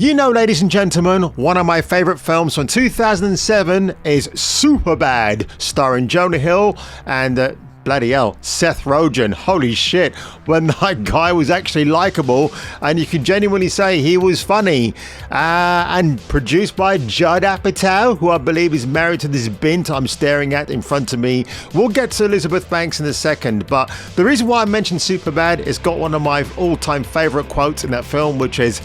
You know, ladies and gentlemen, one of my favorite films from 2007 is Superbad, starring Jonah Hill and bloody hell, Seth Rogen. Holy shit, when that guy was actually likable and you can genuinely say he was funny. And produced by Judd Apatow, who I believe is married to this bint I'm staring at in front of me. We'll get to Elizabeth Banks in a second, but the reason why I mentioned Superbad, it's got one of my all-time favorite quotes in that film, which is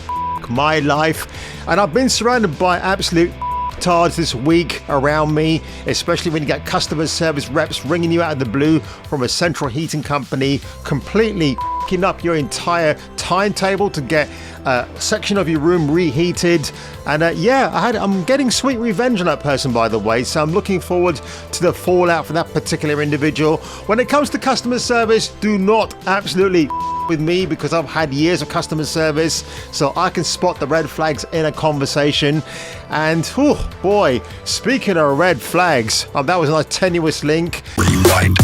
my life. And I've been surrounded by absolute tards this week around me, especially when you get customer service reps ringing you out of the blue from a central heating company, completely f***ing up your entire timetable to get a section of your room reheated. And I'm getting sweet revenge on that person, by the way, so I'm looking forward to the fallout for that particular individual. When it comes to customer service, do not absolutely with me, because I've had years of customer service, so I can spot the red flags in a conversation. And oh boy, speaking of red flags, that was a nice tenuous link. Rewind.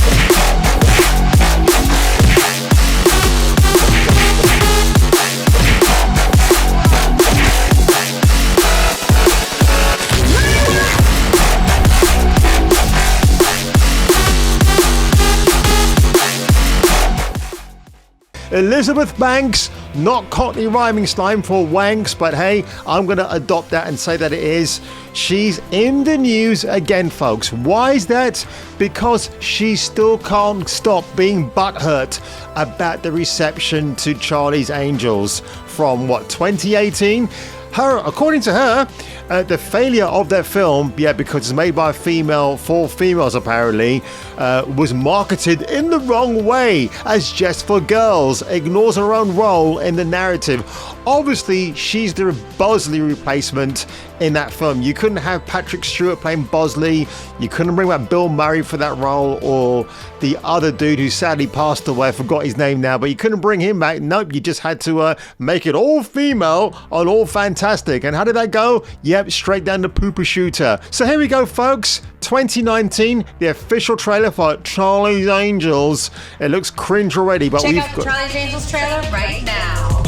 Elizabeth Banks, not Cockney rhyming slang for wanks, but hey, I'm going to adopt that and say that it is. She's in the news again, folks. Why is that? Because she still can't stop being butthurt about the reception to Charlie's Angels from, 2018? According to her, the failure of that film, because it's made by a female for females apparently, was marketed in the wrong way as just for girls, ignores her own role in the narrative. Obviously, she's the Bosley replacement in that film. You couldn't have Patrick Stewart playing Bosley. You couldn't bring back Bill Murray for that role, or the other dude who sadly passed away. I forgot his name now, but you couldn't bring him back. Nope, you just had to make it all female and all fantastic. And how did that go? Yep, straight down the pooper shooter. So here we go, folks. 2019, the official trailer for Charlie's Angels. It looks cringe already, but check out the Charlie's Angels trailer right now.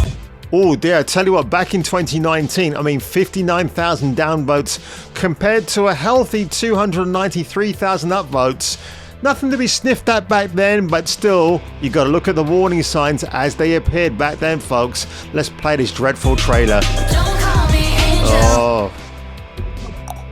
Oh dear, I tell you what, back in 2019, 59,000 downvotes compared to a healthy 293,000 upvotes. Nothing to be sniffed at back then, but still, you got to look at the warning signs as they appeared back then, folks. Let's play this dreadful trailer. Don't call me angel. Oh,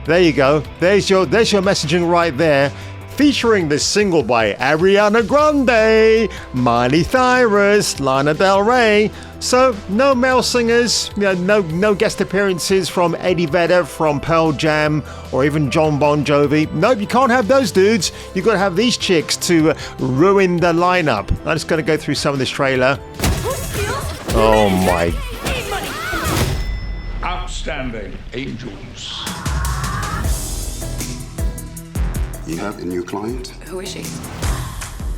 there you go. There's your messaging right there. Featuring this single by Ariana Grande, Miley Cyrus, Lana Del Rey. So no male singers, no guest appearances from Eddie Vedder, from Pearl Jam, or even John Bon Jovi. Nope, you can't have those dudes. You've got to have these chicks to ruin the lineup. I'm just going to go through some of this trailer. Oh my. Outstanding Angels. You have a new client? Who is she?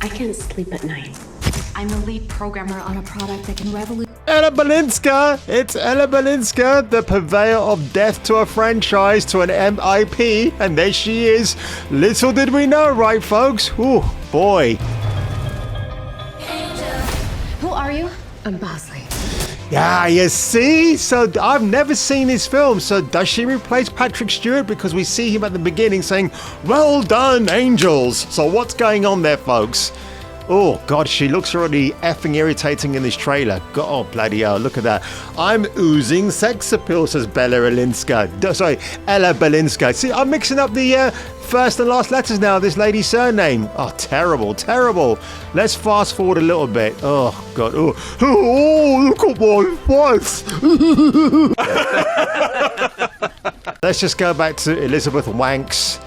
I can't sleep at night. I'm the lead programmer on a product that can revolutionize. Ella Balinska! It's Ella Balinska, the purveyor of death to a franchise, to an MIP, and there she is. Little did we know, right, folks? Ooh, boy. Who are you? I'm Bosley. Yeah, you see? So I've never seen this film. So does she replace Patrick Stewart? Because we see him at the beginning saying, "Well done, Angels." So what's going on there, folks? Oh, God, she looks already effing irritating in this trailer. God, oh, bloody hell, look at that. I'm oozing sex appeal, says Ella Balinska. See, I'm mixing up the first and last letters now of this lady's surname. Oh, terrible, terrible. Let's fast forward a little bit. Oh, God. Oh, look at my face. Let's just go back to Elizabeth Wanks.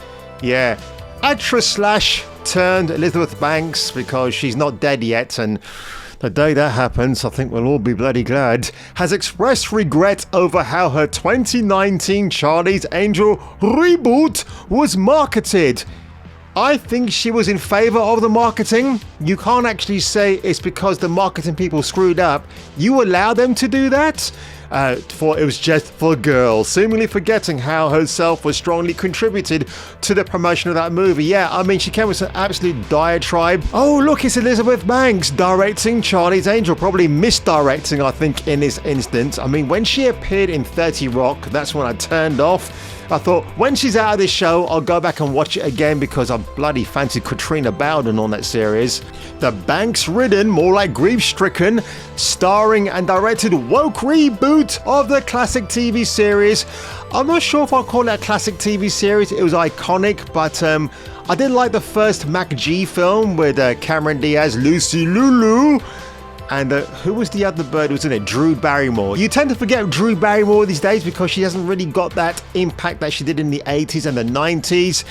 Yeah. Actress / turned Elizabeth Banks, because she's not dead yet, and the day that happens, I think we'll all be bloody glad, has expressed regret over how her 2019 Charlie's Angel reboot was marketed. I think she was in favor of the marketing. You can't actually say it's because the marketing people screwed up. You allow them to do that? for it was just for girls, seemingly forgetting how herself was strongly contributed to the promotion of that movie. Yeah, I mean, she came with an absolute diatribe. Oh, look, it's Elizabeth Banks directing Charlie's Angel, probably misdirecting, I think, in this instance. I mean, when she appeared in 30 Rock, that's when I turned off. I thought, when she's out of this show, I'll go back and watch it again because I bloody fancy Katrina Bowden on that series. The Banks-ridden, more like grief-stricken, starring and directed woke reboot of the classic TV series. I'm not sure if I'll call it a classic TV series. It was iconic, but I did like the first Mac G film with Cameron Diaz, Lucy Lulu, and who was the other bird who was in it? Drew Barrymore. You tend to forget Drew Barrymore these days because she hasn't really got that impact that she did in the 80s and the 90s.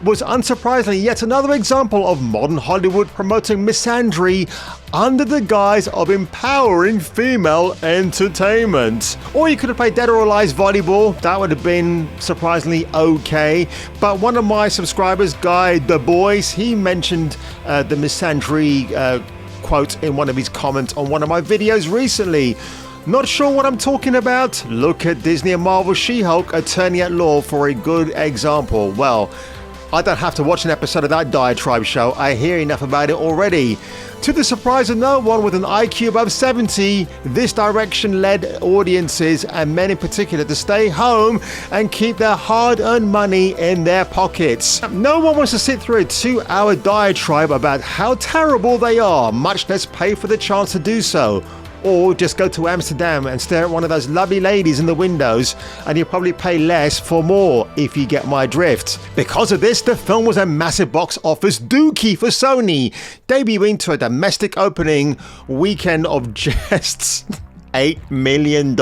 Was unsurprisingly yet another example of modern Hollywood promoting misandry under the guise of empowering female entertainment. Or you could have played Dead or Alive volleyball. That would have been surprisingly okay. But one of my subscribers, Guy Du Bois, he mentioned the misandry quote in one of his comments on one of my videos recently. Not sure what I'm talking about? Look at Disney and Marvel She-Hulk Attorney at Law for a good example. Well, I don't have to watch an episode of that diatribe show. I hear enough about it already. To the surprise of no one with an IQ above 70, this direction led audiences, and men in particular, to stay home and keep their hard-earned money in their pockets. No one wants to sit through a 2-hour diatribe about how terrible they are, much less pay for the chance to do so. Or just go to Amsterdam and stare at one of those lovely ladies in the windows, and you'll probably pay less for more, if you get my drift. Because of this, the film was a massive box office dookie for Sony, debuting to a domestic opening weekend of just $8 million.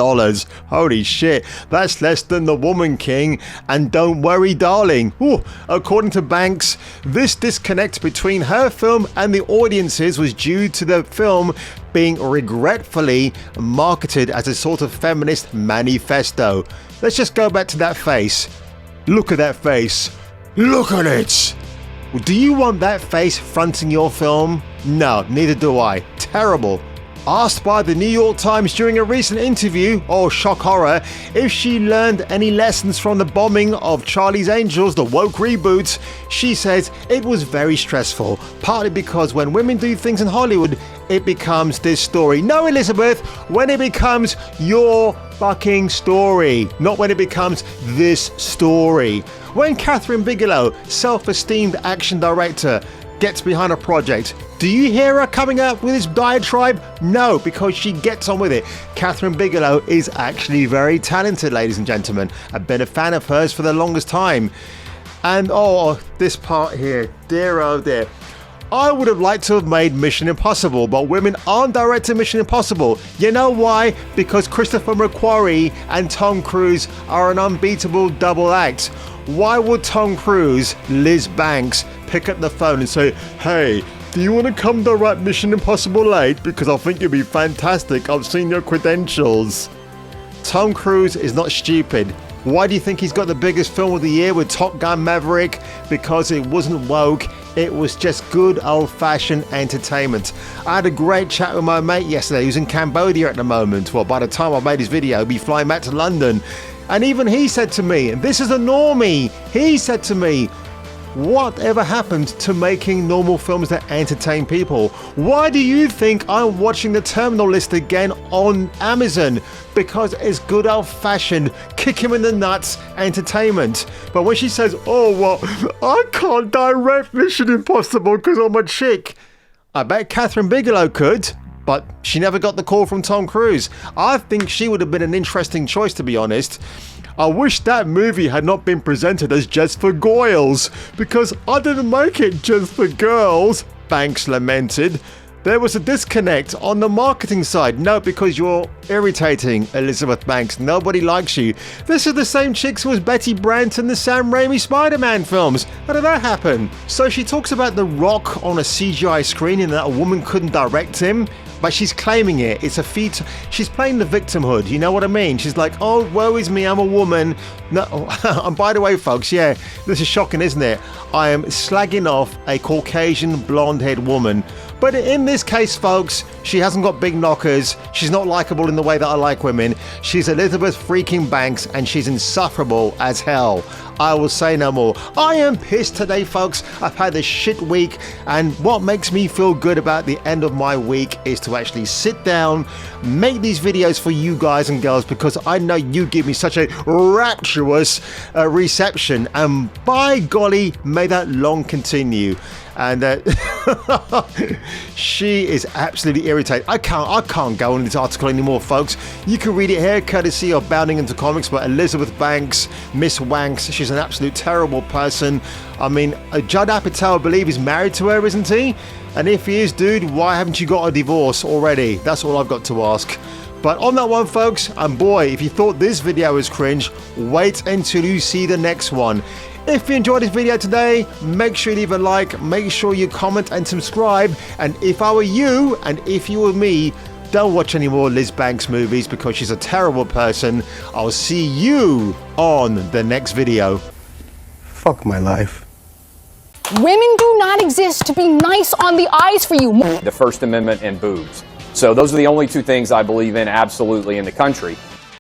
Holy shit, that's less than The Woman King and Don't Worry Darling. Ooh, according to Banks, this disconnect between her film and the audiences was due to the film being regretfully marketed as a sort of feminist manifesto. Let's just go back to that face. Look at that face. Look at it. Do you want that face fronting your film? No, neither do I. Terrible. Asked by the New York Times during a recent interview, oh shock horror, if she learned any lessons from the bombing of Charlie's Angels, the woke reboot, she says it was very stressful, partly because when women do things in Hollywood, it becomes this story. No, Elizabeth, when it becomes your fucking story, not when it becomes this story. When Catherine Bigelow, self-esteemed action director, gets behind a project, do you hear her coming up with this diatribe? No, because she gets on with it. Catherine Bigelow is actually very talented, ladies and gentlemen. I've been a fan of hers for the longest time. And oh, this part here, dear oh dear. I would have liked to have made Mission Impossible, but women aren't directing Mission Impossible. You know why? Because Christopher McQuarrie and Tom Cruise are an unbeatable double act. Why would Tom Cruise, Liz Banks, pick up the phone and say, hey, do you want to come direct Mission Impossible 8? Because I think you'd be fantastic. I've seen your credentials. Tom Cruise is not stupid. Why do you think he's got the biggest film of the year with Top Gun Maverick? Because it wasn't woke. It was just good old-fashioned entertainment. I had a great chat with my mate yesterday who's in Cambodia at the moment. Well, by the time I made his video, he'll be flying back to London. And even he said to me, and this is a normie, he said to me, whatever happened to making normal films that entertain people? Why do you think I'm watching The Terminal List again on Amazon? Because it's good old-fashioned, kick him in the nuts entertainment. But when she says, oh, well, I can't direct Mission Impossible because I'm a chick, I bet Catherine Bigelow could. But she never got the call from Tom Cruise. I think she would have been an interesting choice, to be honest. I wish that movie had not been presented as just for goyles, because I didn't make it just for girls, Banks lamented. There was a disconnect on the marketing side. No, because you're irritating, Elizabeth Banks. Nobody likes you. This is the same chick who was Betty Brant in the Sam Raimi Spider-Man films. How did that happen? So she talks about The Rock on a CGI screen and that a woman couldn't direct him. but she's claiming it. It's a feat. She's playing the victimhood. You know what I mean? She's like, oh, woe is me, I'm a woman. No, and by the way, folks, yeah, this is shocking, isn't it? I am slagging off a Caucasian blonde-haired woman. But in this case, folks, she hasn't got big knockers. She's not likable in the way that I like women. She's Elizabeth freaking Banks, and she's insufferable as hell. I will say no more. I am pissed today, folks. I've had a shit week, and what makes me feel good about the end of my week is to actually sit down, make these videos for you guys and girls, because I know you give me such a rapturous reception, and by golly, may that long continue. And she is absolutely irritated. I can't go on this article anymore, folks. You can read it here, courtesy of Bounding Into Comics by Elizabeth Banks, Miss Wanks. She's an absolute terrible person. I mean, Judd Apatow, I believe, is married to her, isn't he? And if he is, dude, why haven't you got a divorce already? That's all I've got to ask. But on that one, folks, and boy, if you thought this video was cringe, wait until you see the next one. If you enjoyed this video today, make sure you leave a like, make sure you comment and subscribe. And if I were you, and if you were me, don't watch any more Liz Banks movies because she's a terrible person. I'll see you on the next video. Fuck my life. Women do not exist to be nice on the eyes for you. The First Amendment and boobs. So those are the only two things I believe in absolutely in the country.